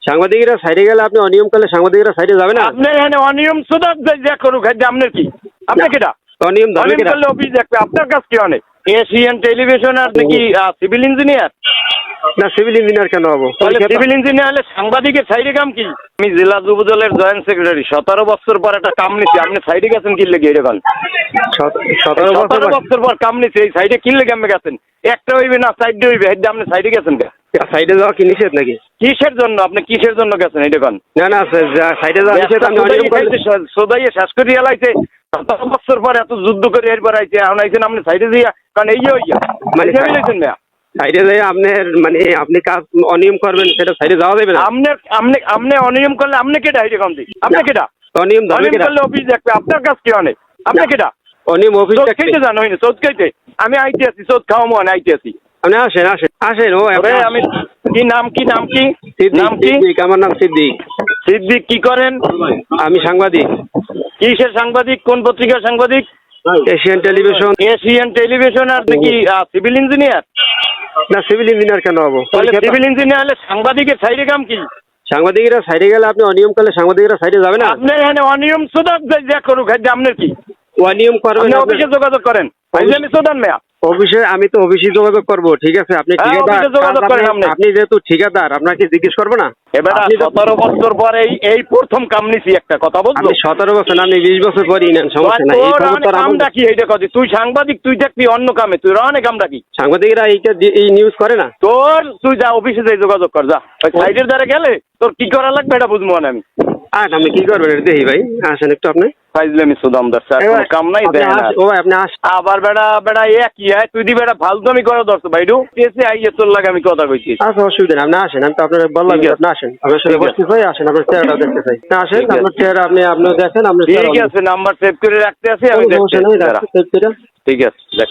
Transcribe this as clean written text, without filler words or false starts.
সাংবাদিকরা সাইডে গেলে আপনি অনিয়ম করলে সাংবাদিকরা সাইডে যাবে না? আপনি এখানে অনিয়ম শুধু যা করুক আপনার কি? আপনি কেটা অনিয়ম ধরবে অনিয়ম কেটা? করলে অফিস দেখবে আপনার কাজ কি অনেক? এশিয়ান টেলিভিশন আর নাকি সিভিল ইঞ্জিনিয়ার? না সিভিল ইঞ্জিনিয়ার কেন হবো? তাহলে সিভিল ইঞ্জিনিয়ার হলে সাংবাদিকের সাইডে কাম কি? আমি জেলা যুব দলের জয়েন্ট সেক্রেটারি, 17 বছর পর একটা কাম নিচ্ছি, আপনি সাইডে গেছেন কি লেগে এরকম? 17 বছর পর কাম নিচ্ছি, এই সাইডে কি লেগে আমি গেছেন? একটা হইবে না সাইডে হইবে, হেডে আপনি সাইডে গেছেন কে? সাইডে যাওয়া কি নিষেধ নাকি? কিসের জন্য আপনি কিসের জন্য গেছেন এটা কোন? না না সাইডে যাওয়া নিষেধ। আমি অনিয়ম করলে সোদাইয়ে শেষ করে এলাইছে 17 বছর পর এত যুদ্ধ করে এরপর আইছে, এখন আইছেন আপনি সাইডে দিয়া, কারণ এই হইয়া মানে মিলেছেন না সাইডে যাই আপনার মানে আপনি কাজ অনিয়ম করবেন সেটা সাইডে যাওয়া যাবে না? আপনি অনিয়ম করলে আপনি কেটা এটা কম দিই? আপনি কেটা অনিয়ম ধরবে অনিয়ম কেটা? করলে অফিস দেখবে আপনার কাজ কি অনেক? আপনি কেটা অনিয়ম অফিস চোদ খাইতে জানো হয়নি? চোদ খাইতে আমি আইতে আছি, চোদ খাওয়া মনে আইতে আছি। আপনি আসেন আসেন আসেন। ও আমি কি নাম কি নাম কি নাম কি? সিদ্দিক, আমার নাম সিদ্দিক। সিদ্দিক কি করেন? আমি সাংবাদিক। কিসের সাংবাদিক? কোন পত্রিকার সাংবাদিক? Asian television. এশিয়ান টেলিভিশন আর নাকি সিভিল ইঞ্জিনিয়ার? না সিভিল ইঞ্জিনিয়ার কেন হবো? তাহলে সিভিল ইঞ্জিনিয়ার হলে সাংবাদিকের সাইডে কাম কি? সাংবাদিকরা সাইডে গেলে আপনি অনিয়ম করলে সাংবাদিকরা সাইডে যাবে না? আপনি এখানে অনিয়ম শুধু যা করুক আপনার কি? অনিয়ম করবেন আপনি অফিসে যোগাযোগ করেন, আমি সোদান মেয়া অফিসে। আমি তো অফিসে যোগাযোগ করবো, ঠিক আছে। আপনি ঠিকাদার, অফিসে যোগাযোগ করেন আপনি যেহেতু ঠিকাদার আপনাকে জিজ্ঞেস করবো না? এবার 17 বছর পরে এই প্রথম কাম নিছি, একটা কথা বলছো? আপনি 17 বছর না, আপনি 20 বছর পরই নেন, সমস্যা নাই। এই খবর তো কাম ডাকি এইটা কথা, তুই সাংবাদিক, তুই দেখবি অন্য কামে, তুই অনেক কাম ডাকি। সাংবাদিকরা এই নিউজ করে না। তুই যা অফিসে যাই যোগাযোগ কর, যা ওই সাইডের দ্বারা গেলে তোর কি করা লাগবে এটা বুঝবো না আমি। আপনি কি করবেন দেখি ভাই, আসেন একটু আপনি। ফাইজলামি সুদামদার স্যার, কোনো কাম নাই দেয় না। ও ভাই আপনি আসেন। আবার বেড়া কি হয়, তুই দি বেড়া ফালতুমি করে ধরছো ভাইডু, এসে আইয়ে তোর লাগে আমি কথা কইছি। আচ্ছা অসুবিধা নেই, আপনি আসেন। আমি তো আপনার বললাম আপনি আসেন, আপনার সাথে বসতে চাই, আসেন আপনার চেহারাটা দেখতে চাই। না আসেন, আপনার চেহারা আপনি দেখেন। আপনার ঠিক আছে, নাম্বার সেভ করে রাখতে আছি আমি, সমস্যা নেই, ঠিক আছে দেখ।